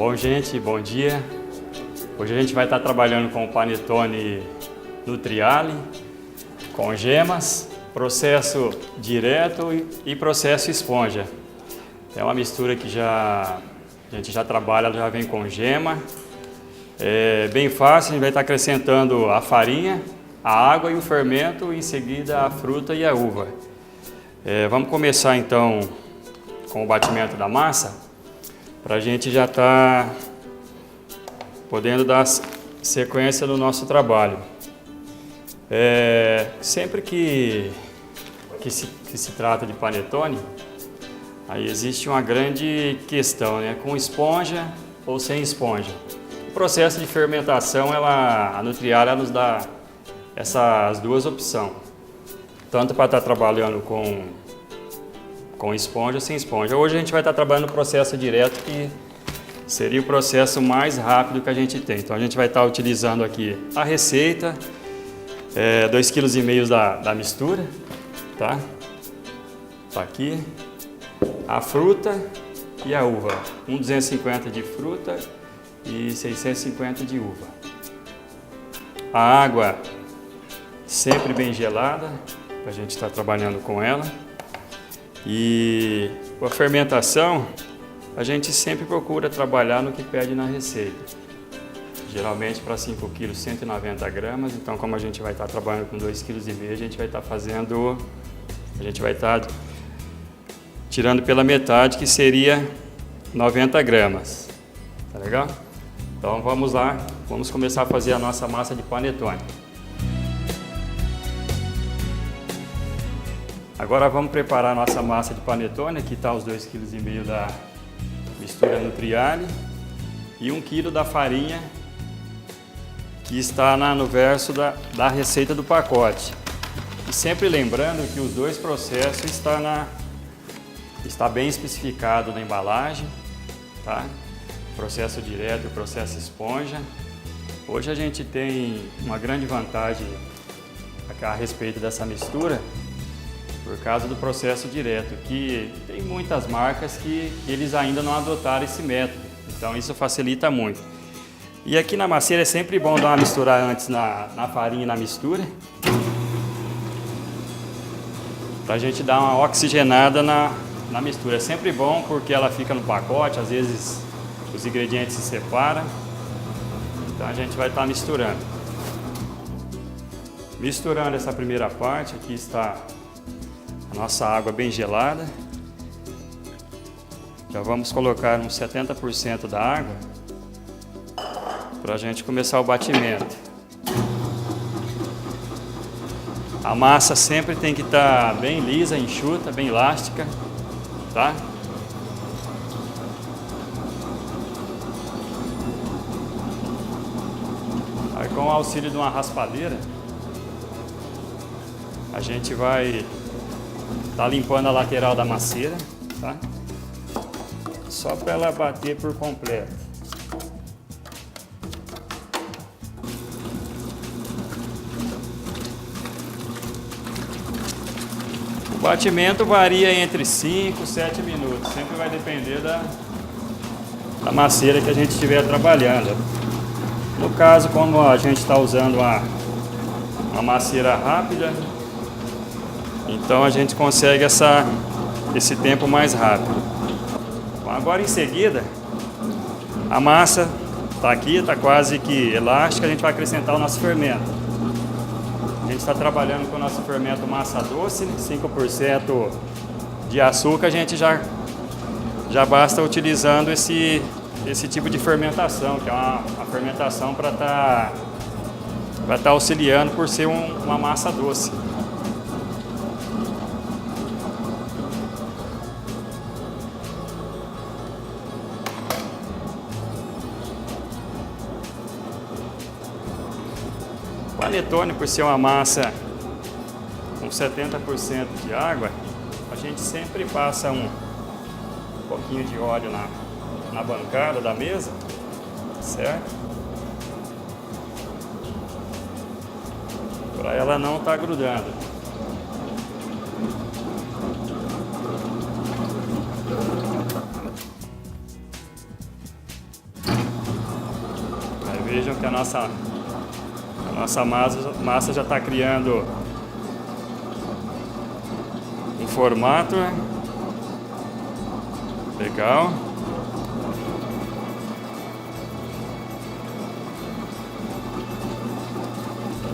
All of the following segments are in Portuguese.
Bom, gente, bom dia. Hoje a gente vai estar trabalhando com o panetone Nutriali, com gemas, processo direto e processo esponja. É uma mistura que a gente já trabalha, já vem com gema. É bem fácil, a gente vai estar acrescentando a farinha, a água e o fermento, e em seguida a fruta e a uva. Vamos começar então com o batimento da massa, para a gente já estar podendo dar sequência no nosso trabalho. Sempre que se trata de panetone, aí existe uma grande questão, né? Com esponja ou sem esponja. O processo de fermentação, a Nutriali nos dá essas duas opções, tanto para estar trabalhando com esponja ou sem esponja. Hoje a gente vai estar trabalhando no processo direto, que seria o processo mais rápido que a gente tem. Então a gente vai estar utilizando aqui a receita, 2,5 kg da mistura, tá? Tá aqui. A fruta e a uva, 250 de fruta e 650 de uva. A água sempre bem gelada, a gente está trabalhando com ela. E a fermentação, a gente sempre procura trabalhar no que pede na receita. Geralmente para 5 kg, 190 gramas. Então, como a gente vai estar trabalhando com 2,5 kg, a gente vai estar tirando pela metade, que seria 90 gramas. Tá legal? Então vamos lá, vamos começar a fazer a nossa massa de panetone. Agora vamos preparar a nossa massa de panetone. Aqui está os 2,5 kg da mistura Nutriali e 1 kg da farinha, que está no verso da receita do pacote. E sempre lembrando que os dois processos está bem especificado na embalagem, tá? Processo direto e o processo esponja. Hoje a gente tem uma grande vantagem a respeito dessa mistura, por causa do processo direto, que tem muitas marcas que eles ainda não adotaram esse método, então isso facilita muito. E aqui na macieira é sempre bom dar uma mistura antes na farinha e na mistura, para a gente dar uma oxigenada na mistura. É sempre bom porque ela fica no pacote, às vezes os ingredientes se separam, então a gente vai estar misturando. Misturando essa primeira parte, aqui está a nossa água bem gelada. Já vamos colocar uns 70% da água para a gente começar o batimento. A massa sempre tem que estar bem lisa, enxuta, bem elástica, tá? Aí, com o auxílio de uma raspadeira, a gente vai tá limpando a lateral da macieira, tá? Só para ela bater por completo. O batimento varia entre 5 e 7 minutos, sempre vai depender da macieira que a gente estiver trabalhando. No caso, como a gente está usando uma macieira rápida, então a gente consegue esse tempo mais rápido. Bom, agora em seguida, a massa está aqui, está quase que elástica, a gente vai acrescentar o nosso fermento. A gente está trabalhando com o nosso fermento massa doce, 5% de açúcar, a gente já basta utilizando esse tipo de fermentação, que é uma fermentação para estar auxiliando por ser uma massa doce. O panetone, por ser uma massa com 70% de água, a gente sempre passa um pouquinho de óleo na bancada da mesa, certo? Para ela não estar grudando. que a nossa massa já está criando um formato legal.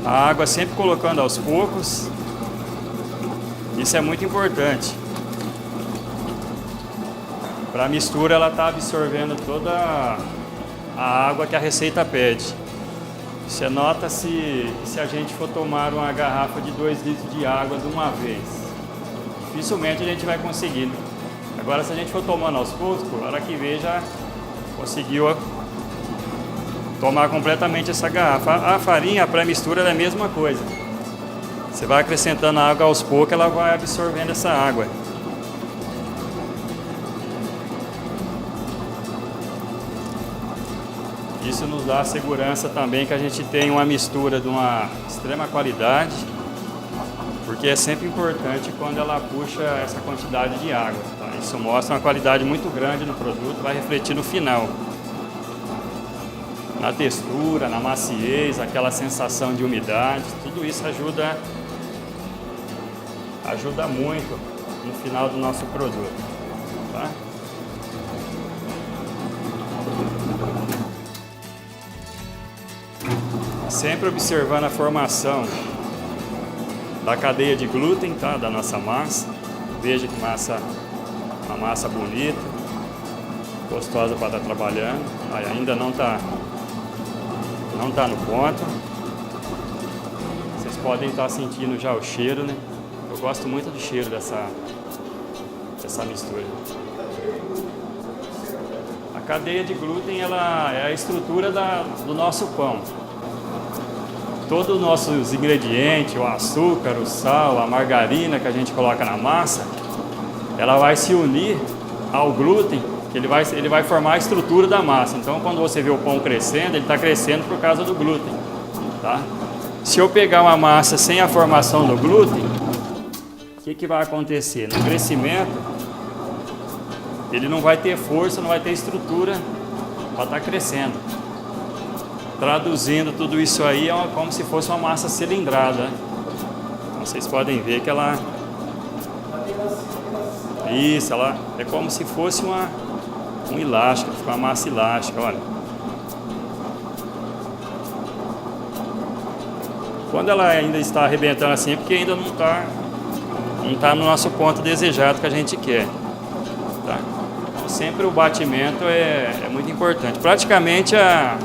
A água sempre colocando aos poucos. Isso é muito importante. Para a mistura, ela está absorvendo toda a água que a receita pede. Você nota se a gente for tomar uma garrafa de 2 litros de água de uma vez. Dificilmente a gente vai conseguir. Agora, se a gente for tomando aos poucos, a hora que vê já conseguiu tomar completamente essa garrafa. A farinha, a pré-mistura, é a mesma coisa. Você vai acrescentando a água aos poucos, ela vai absorvendo essa água. Isso nos dá a segurança também que a gente tem uma mistura de uma extrema qualidade, porque é sempre importante quando ela puxa essa quantidade de água. Tá? Isso mostra uma qualidade muito grande no produto, vai refletir no final. Na textura, na maciez, aquela sensação de umidade, tudo isso ajuda muito no final do nosso produto. Tá? Sempre observando a formação da cadeia de glúten, tá? Da nossa massa. Veja que uma massa bonita, gostosa para estar trabalhando. Aí ainda não tá no ponto. Vocês podem estar sentindo já o cheiro, né? Eu gosto muito do cheiro dessa mistura. A cadeia de glúten, ela é a estrutura do nosso pão. Todos os nossos ingredientes, o açúcar, o sal, a margarina que a gente coloca na massa, ela vai se unir ao glúten, que ele vai formar a estrutura da massa. Então, quando você vê o pão crescendo, ele está crescendo por causa do glúten. Tá? Se eu pegar uma massa sem a formação do glúten, o que vai acontecer? No crescimento, ele não vai ter força, não vai ter estrutura para estar crescendo. Traduzindo tudo isso aí, é como se fosse uma massa cilindrada. Então, vocês podem ver que ela é como se fosse um elástico, uma massa elástica, olha. Quando ela ainda está arrebentando assim, é porque ainda não está no nosso ponto desejado que a gente quer. Tá? Então, sempre o batimento é muito importante. Praticamente a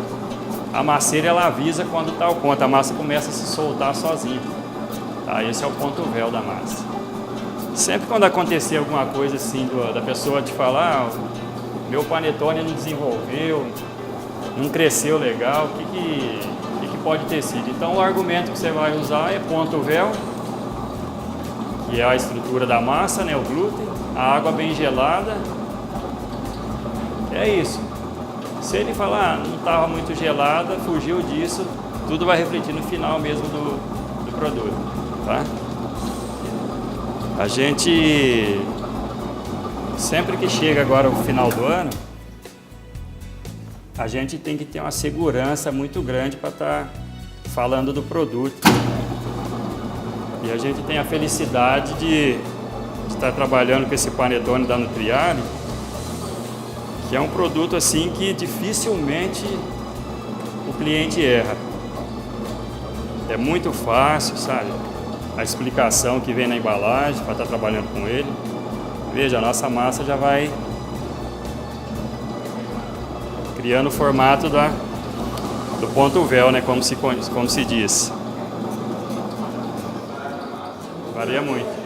masseira, ela avisa quando está o ponto, a massa começa a se soltar sozinha. Tá? Esse é o ponto véu da massa. Sempre quando acontecer alguma coisa assim, da pessoa te falar, meu panetone não desenvolveu, não cresceu legal, o que pode ter sido? Então, o argumento que você vai usar é ponto véu, que é a estrutura da massa, né, o glúten, a água bem gelada. É isso. Se ele falar, não estava muito gelada, fugiu disso, tudo vai refletir no final mesmo do produto, tá? A gente, sempre que chega agora o final do ano, a gente tem que ter uma segurança muito grande para estar falando do produto. E a gente tem a felicidade de estar trabalhando com esse panetone da Nutriali, que é um produto assim que dificilmente o cliente erra. É muito fácil, sabe? A explicação que vem na embalagem para estar trabalhando com ele. Veja, a nossa massa já vai criando o formato do ponto véu, né? Como se diz. Varia muito.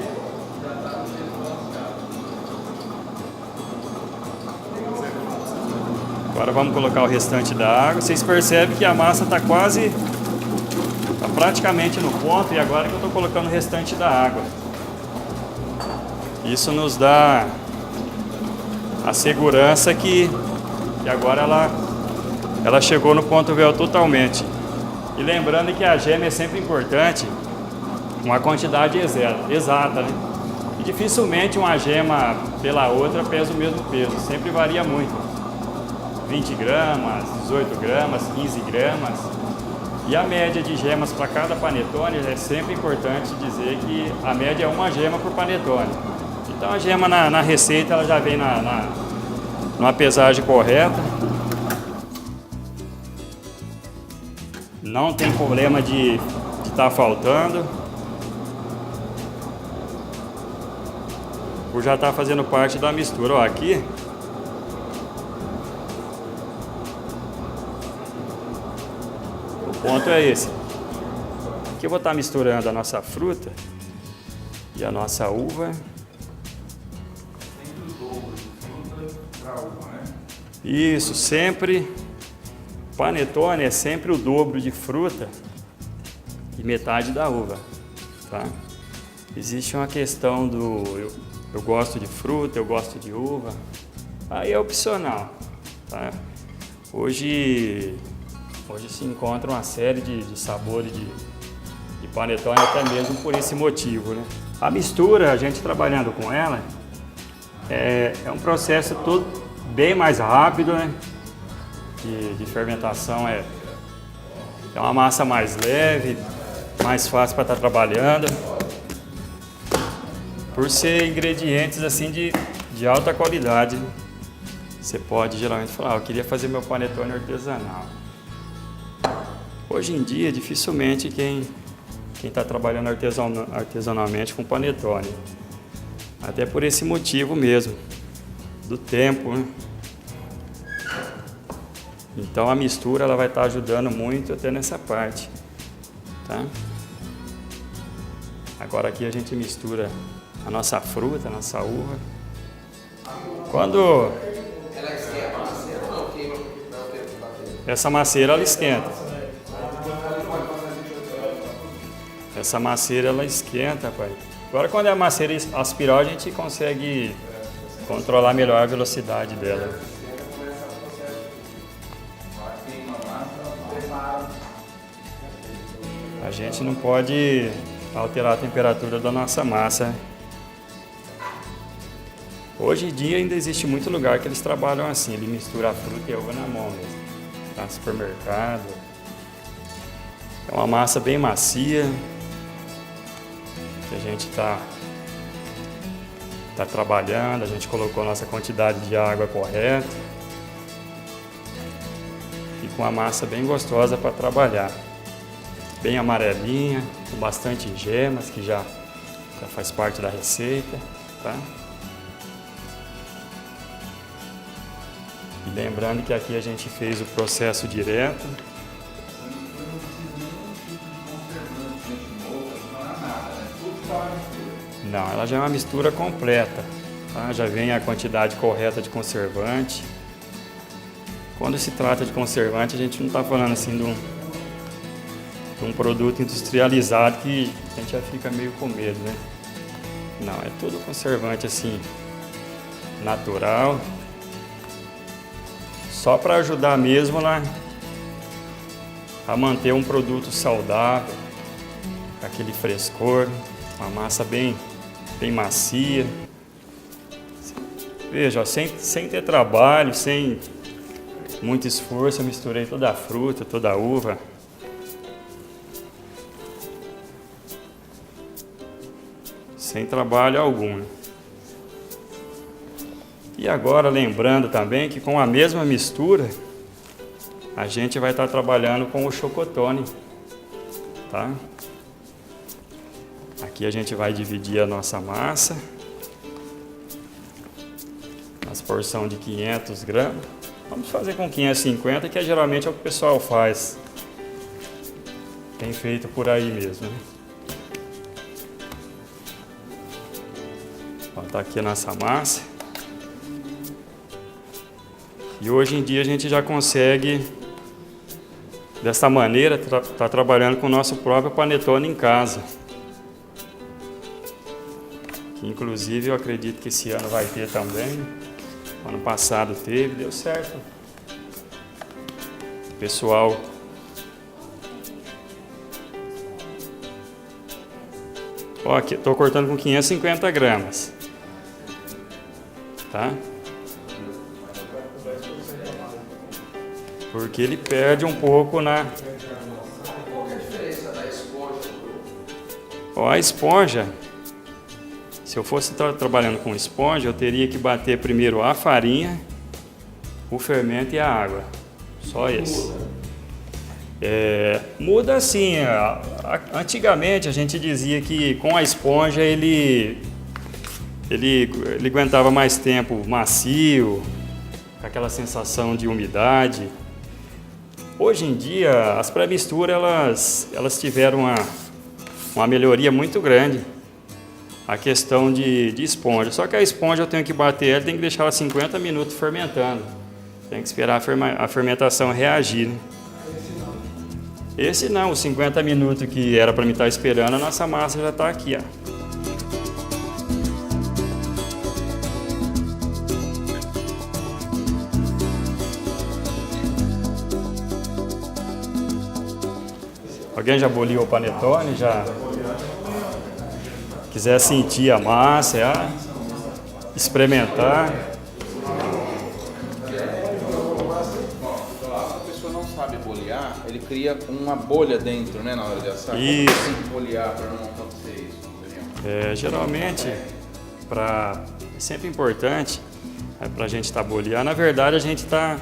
Agora vamos colocar o restante da água. Vocês percebem que a massa está praticamente no ponto, e agora que eu estou colocando o restante da água. Isso nos dá a segurança que agora ela chegou no ponto véu totalmente. E lembrando que a gema é sempre importante, uma quantidade exata, né? E dificilmente uma gema pela outra pesa o mesmo peso, sempre varia muito. 20 gramas, 18 gramas, 15 gramas. E a média de gemas para cada panetone é sempre importante dizer que a média é uma gema por panetone. Então a gema na receita ela já vem numa pesagem correta. Não tem problema de estar faltando. Por já estar fazendo parte da mistura. Ó, aqui o ponto é esse. Aqui eu vou estar misturando a nossa fruta e a nossa uva. Isso, sempre. Panetone é sempre o dobro de fruta e metade da uva, tá? Existe uma questão do eu gosto de fruta, eu gosto de uva, aí é opcional, tá? Hoje se encontra uma série de sabores de panetone até mesmo por esse motivo, né? A mistura, a gente trabalhando com ela, é um processo todo bem mais rápido, né? De fermentação é uma massa mais leve, mais fácil para estar trabalhando, por ser ingredientes assim de alta qualidade. Você pode geralmente falar, eu queria fazer meu panetone artesanal. Hoje em dia, dificilmente quem está trabalhando artesanalmente com panetone, até por esse motivo mesmo, do tempo, né? Então a mistura ela vai estar ajudando muito até nessa parte, tá? Agora aqui a gente mistura a nossa fruta, a nossa uva. Quando ela esquenta a maceira ou não queima? essa maceira ela esquenta. Essa maceira ela esquenta, pai. Agora quando é a maceira aspiral a gente consegue controlar melhor a velocidade dela. A gente não pode alterar a temperatura da nossa massa. Hoje em dia ainda existe muito lugar que eles trabalham assim, ele mistura a fruta e a uva na mão mesmo, tá? No supermercado. É uma massa bem macia que a gente tá trabalhando, a gente colocou a nossa quantidade de água correta e com a massa bem gostosa para trabalhar. Bem amarelinha, com bastante gemas, que já faz parte da receita, tá? E lembrando que aqui a gente fez o processo direto. Não, ela já é uma mistura completa, tá? Já vem a quantidade correta de conservante. Quando se trata de conservante, a gente não está falando assim de um produto industrializado que a gente já fica meio com medo, né? Não, é tudo conservante assim, natural, só para ajudar mesmo lá a manter um produto saudável, com aquele frescor, uma massa bem macia. Veja, ó, sem ter trabalho, sem muito esforço, eu misturei toda a fruta, toda a uva. Sem trabalho algum. E agora lembrando também que com a mesma mistura a gente vai estar trabalhando com o chocotone, tá? Aqui a gente vai dividir a nossa massa nas porções de 500 gramas. Vamos fazer com 550, que geralmente é o que o pessoal faz. Tem feito por aí mesmo, né? Tá aqui a nossa massa. E hoje em dia a gente já consegue, dessa maneira, tá trabalhando com o nosso próprio panetone em casa. Que inclusive eu acredito que esse ano vai ter também. Ano passado teve, deu certo. Pessoal, ó, aqui estou cortando com 550 gramas. Tá? porque ele perde um pouco na... Qual que é a diferença da esponja? Ó, a esponja, se eu fosse trabalhando com esponja, eu teria que bater primeiro a farinha, o fermento e a água. Só esse. Muda assim. Antigamente a gente dizia que com a esponja ele aguentava mais tempo macio, com aquela sensação de umidade. Hoje em dia as pré-misturas elas tiveram uma melhoria muito grande. A questão de esponja. Só que a esponja eu tenho que bater ela, tem que deixar ela 50 minutos fermentando. Tem que esperar a fermentação reagir, né? Esse não, os 50 minutos que era para mim estar esperando, a nossa massa já está aqui, ó. Alguém já boliu o panetone? Já quiser sentir a massa, experimentar. Sabe bolear, ele cria uma bolha dentro, né, na hora de assar. Isso. Como tem que bolear para não acontecer isso? Geralmente, é sempre importante para a gente estar bolear. Na verdade, a gente está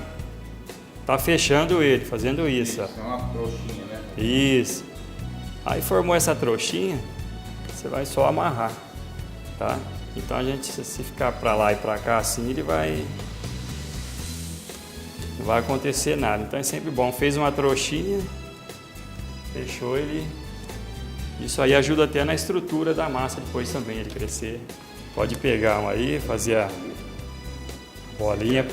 fechando ele, fazendo isso. É uma trouxinha, né? Isso. Aí formou essa trouxinha, você vai só amarrar, tá? Então a gente, se ficar para lá e para cá assim, ele não vai acontecer nada. Então é sempre bom. Fez uma trouxinha, fechou ele. Isso aí ajuda até na estrutura da massa depois também, ele crescer. Pode pegar um aí, fazer a bolinha.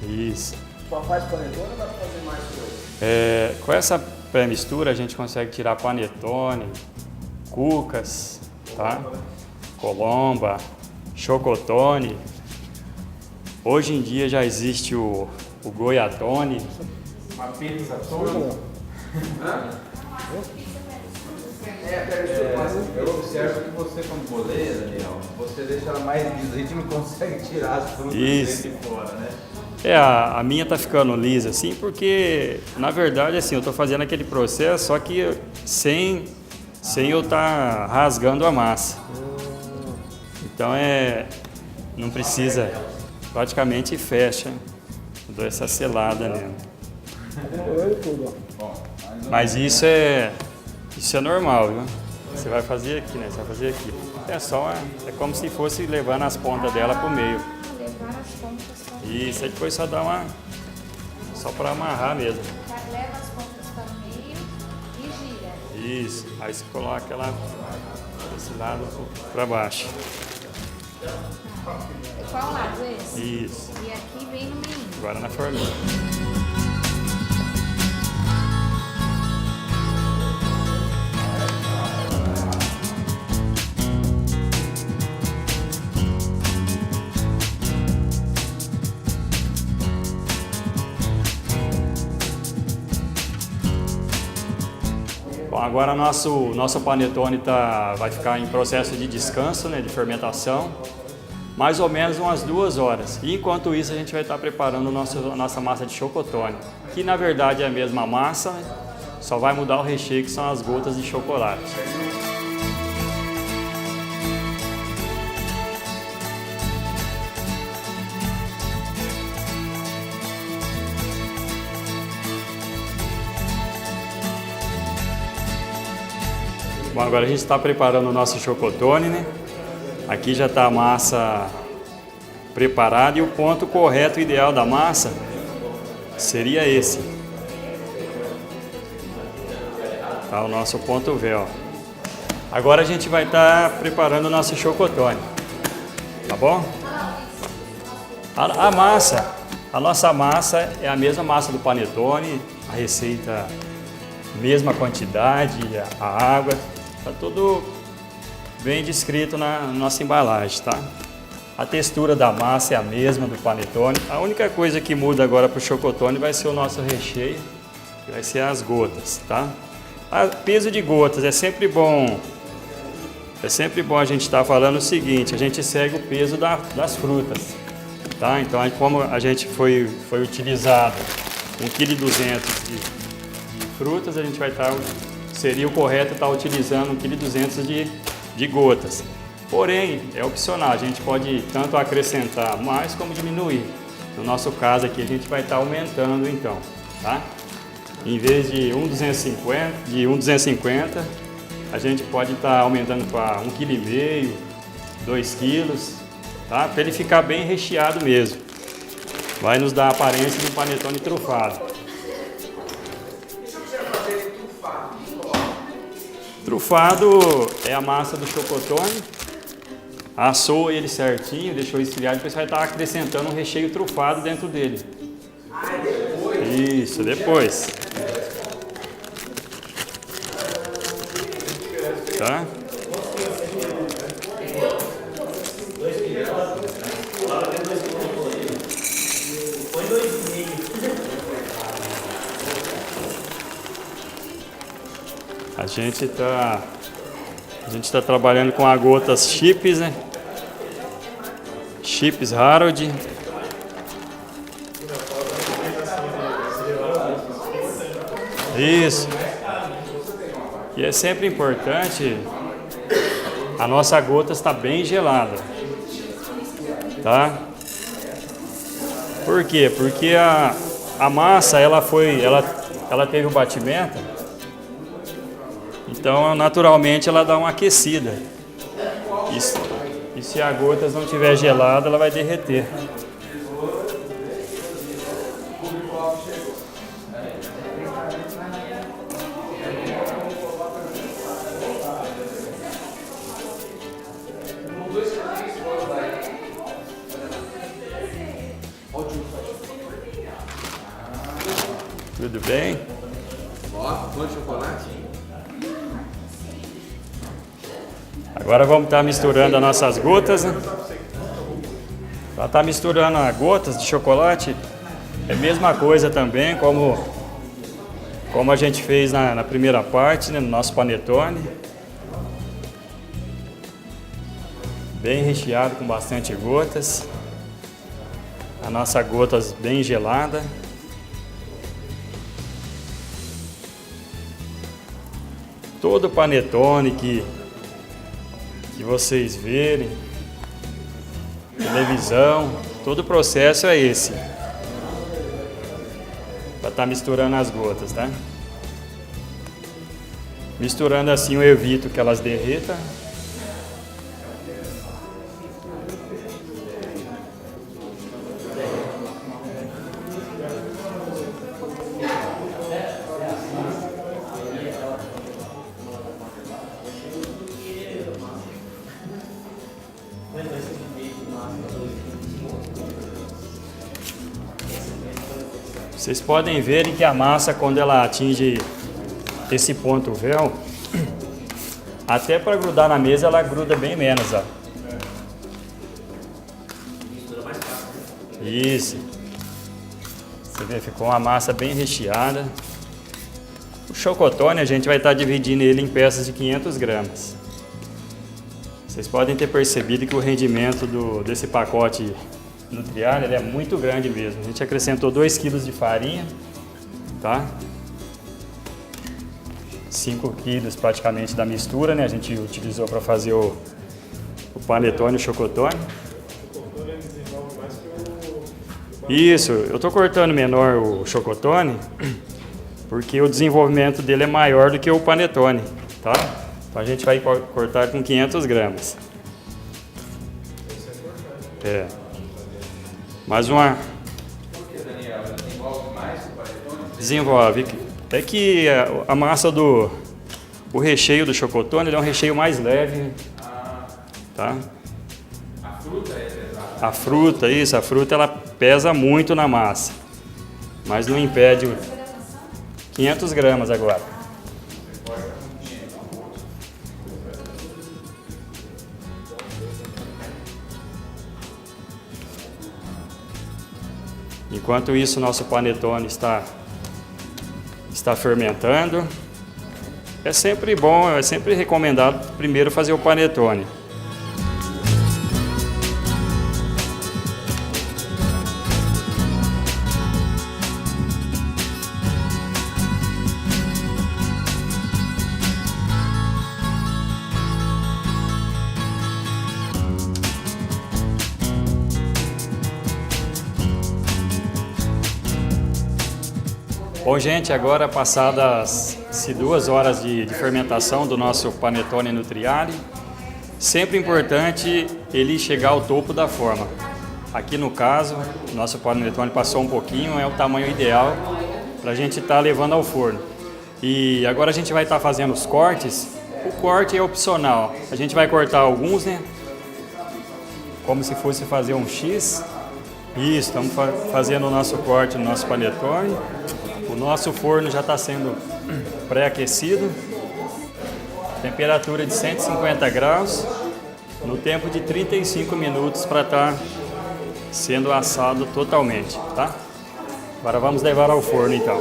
Isso. Só faz panetone ou dá para fazer mais coisa? Com essa pré-mistura a gente consegue tirar panetone, cucas, tá? Colomba, chocotone. Hoje em dia já existe o goiatone. Uma pizza toda. Eu observo que você, quando boleia, Daniel, você deixa ela mais lisa. A gente não consegue tirar as frutas dentro e fora, né? A minha tá ficando lisa assim, porque na verdade assim, eu tô fazendo aquele processo, só que sem eu estar rasgando a massa. Então não precisa, praticamente fecha. Dou essa selada nela. Mas isso é normal, viu? Você vai fazer aqui, né? Você vai fazer aqui. É como se fosse levando as pontas dela pro meio. Levar as pontas para o Isso, aí depois só para amarrar mesmo. Leva as pontas para o meio e gira. Isso, aí você coloca ela desse lado para baixo. Qual lado esse? Isso, E aqui vem no meio. agora na forminha. Bom, agora nosso panetone vai ficar em processo de descanso, né, de fermentação, mais ou menos umas 2 horas. E enquanto isso a gente vai estar preparando a nossa massa de chocotone, que na verdade é a mesma massa, só vai mudar o recheio, que são as gotas de chocolate. Bom, agora a gente está preparando o nosso chocotone, né? Aqui já está a massa preparada e o ponto correto ideal da massa seria esse. Tá o nosso ponto véu. Agora a gente vai estar preparando o nosso chocotone, tá bom? A nossa massa é a mesma massa do panetone, a receita, mesma quantidade, a água. Tá tudo bem descrito na nossa embalagem, tá? A textura da massa é a mesma do panetone. A única coisa que muda agora para o chocotone vai ser o nosso recheio, que vai ser as gotas, tá? Peso de gotas é sempre bom. É sempre bom a gente estar falando o seguinte: a gente segue o peso das frutas. Tá? Então, aí, como a gente foi utilizado 1,2 kg de frutas, a gente vai estar, seria o correto estar utilizando 1,2 kg de gotas. Porém, é opcional, a gente pode tanto acrescentar mais como diminuir. No nosso caso aqui, a gente vai estar aumentando então, tá? Em vez de 1,250, a gente pode estar aumentando para 1,5 kg, 2 kg, tá? Para ele ficar bem recheado mesmo. Vai nos dar a aparência de um panetone trufado. E se eu quiser fazer ele trufado? Trufado é a massa do chocotone. Assou ele certinho, deixou esfriar, depois vai estar acrescentando um recheio trufado dentro dele. Ah, depois? Isso, depois. Tá? A gente tá trabalhando com a gotas chips, né? Chips Harold. Isso. E é sempre importante a nossa gota estar bem gelada, tá? Por quê? Porque a massa ela teve o batimento, então naturalmente ela dá uma aquecida. E se a gota não estiver gelada, ela vai derreter. Tudo bem? Ó, pão de chocolate? Agora vamos estar misturando as nossas gotas, né? Para estar misturando as gotas de chocolate, é a mesma coisa também, como a gente fez na primeira parte, né, no nosso panetone. Bem recheado com bastante gotas. A nossa gotas bem gelada. Todo panetone que vocês verem, televisão, todo o processo é esse. Para estar misturando as gotas, tá? Misturando assim eu evito que elas derretam. Vocês podem ver que a massa, quando ela atinge esse ponto véu, até para grudar na mesa, ela gruda bem menos, ó. Isso. Você vê, ficou uma massa bem recheada. O chocotone, a gente vai estar dividindo ele em peças de 500 gramas. Vocês podem ter percebido que o rendimento desse pacote Nutriar, ele é muito grande mesmo. A gente acrescentou 2 kg de farinha, tá? 5 kg praticamente da mistura, né? A gente utilizou para fazer o panetone e o chocotone. Isso, eu tô cortando menor o chocotone porque o desenvolvimento dele é maior do que o panetone, tá? Então a gente vai cortar com 500 gramas. É. Mais uma. Por que, Daniel? Ela desenvolve mais o panetone? Desenvolve. É que a massa o recheio do chocotone, ele é um recheio mais leve. Tá? A fruta é pesada? A fruta ela pesa muito na massa. Mas não impede. 500 gramas agora. Enquanto isso, nosso panetone está fermentando. É sempre bom, é sempre recomendado primeiro fazer o panetone. Bom, gente, agora passadas 2 horas de fermentação do nosso panetone Nutriali, sempre importante ele chegar ao topo da forma. Aqui no caso, nosso panetone passou um pouquinho, é o tamanho ideal para a gente estar levando ao forno. E agora a gente vai estar fazendo os cortes. O corte é opcional, a gente vai cortar alguns, né? Como se fosse fazer um X. Isso, estamos fazendo o nosso corte no nosso panetone. O nosso forno já está sendo pré-aquecido. Temperatura de 150 graus. No tempo de 35 minutos para estar sendo assado totalmente, tá? Agora vamos levar ao forno então.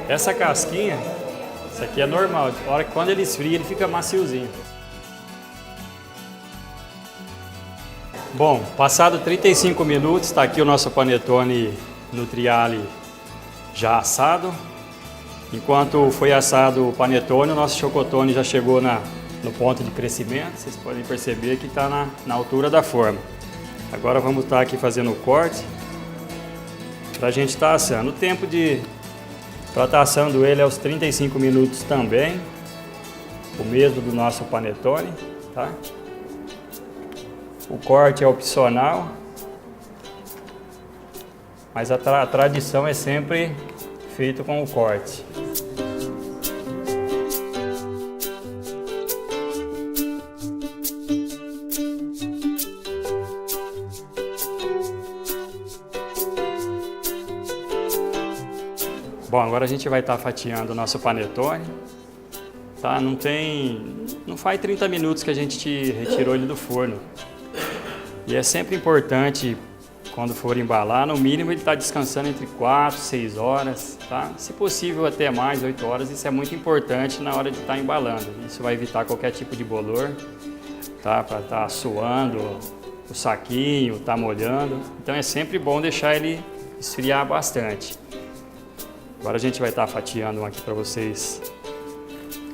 Essa casquinha, isso aqui é normal, a hora que quando ele esfria ele fica maciozinho. Bom, passado 35 minutos, está aqui o nosso panetone Nutriali já assado. Enquanto foi assado o panetone, o nosso chocotone já chegou no ponto de crescimento. Vocês podem perceber que está na altura da forma. Agora vamos estar aqui fazendo o corte para a gente estar assando. O tempo para estar assando ele é os 35 minutos também, o mesmo do nosso panetone, tá? O corte é opcional, mas a tradição é sempre feito com o corte. Bom, agora a gente vai estar fatiando o nosso panetone, tá? Não faz 30 minutos que a gente retirou ele do forno. E é sempre importante, quando for embalar, no mínimo ele está descansando entre 4 e 6 horas, tá? Se possível até mais, 8 horas, isso é muito importante na hora de estar embalando. Isso vai evitar qualquer tipo de bolor, tá? Para estar suando o saquinho, tá molhando. Então é sempre bom deixar ele esfriar bastante. Agora a gente vai estar fatiando um aqui para vocês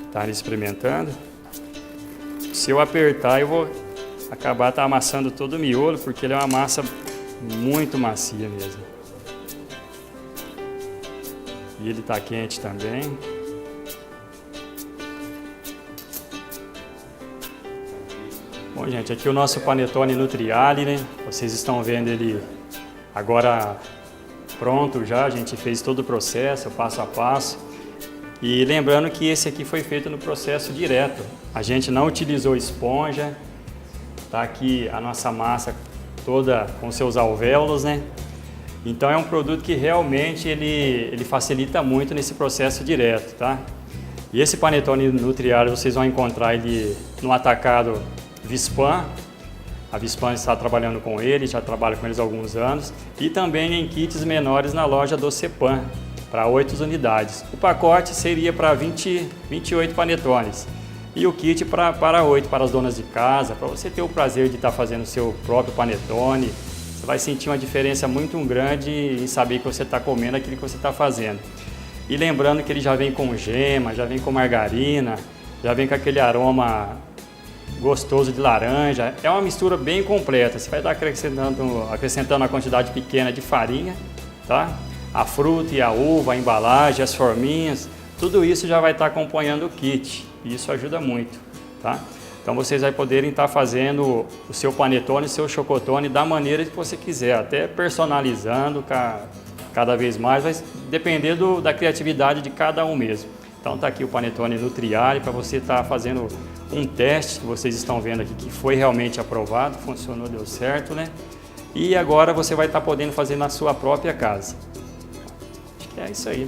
estarem experimentando. Se eu apertar, eu vou acabar amassando todo o miolo, porque ele é uma massa muito macia mesmo. E ele está quente também. Bom, gente, aqui o nosso panetone Nutriali, né? Vocês estão vendo ele agora pronto já, a gente fez todo o processo, passo a passo. E lembrando que esse aqui foi feito no processo direto. A gente não utilizou esponja. Tá aqui a nossa massa toda com seus alvéolos, né? Então é um produto que realmente ele facilita muito nesse processo direto, tá? E esse panetone Nutriali vocês vão encontrar ele no atacado Vispan. A Vispan está trabalhando com ele, já trabalha com eles há alguns anos. E também em kits menores na loja do Cepan, para 8 unidades. O pacote seria para 28 panetones. E o kit para 8, para as donas de casa, para você ter o prazer de estar fazendo o seu próprio panetone. Você vai sentir uma diferença muito grande em saber que você está comendo aquilo que você está fazendo. E lembrando que ele já vem com gema, já vem com margarina, já vem com aquele aroma gostoso de laranja. É uma mistura bem completa. Você vai estar acrescentando uma quantidade pequena de farinha, tá? A fruta e a uva, a embalagem, as forminhas, tudo isso já vai estar acompanhando o kit. E isso ajuda muito, tá? Então vocês vão poderem estar fazendo o seu panetone, o seu chocotone da maneira que você quiser, até personalizando cada vez mais, vai depender da criatividade de cada um mesmo. Então tá aqui o panetone Nutriali para você estar fazendo um teste que vocês estão vendo aqui que foi realmente aprovado, funcionou, deu certo, né? E agora você vai estar podendo fazer na sua própria casa. Acho que é isso aí.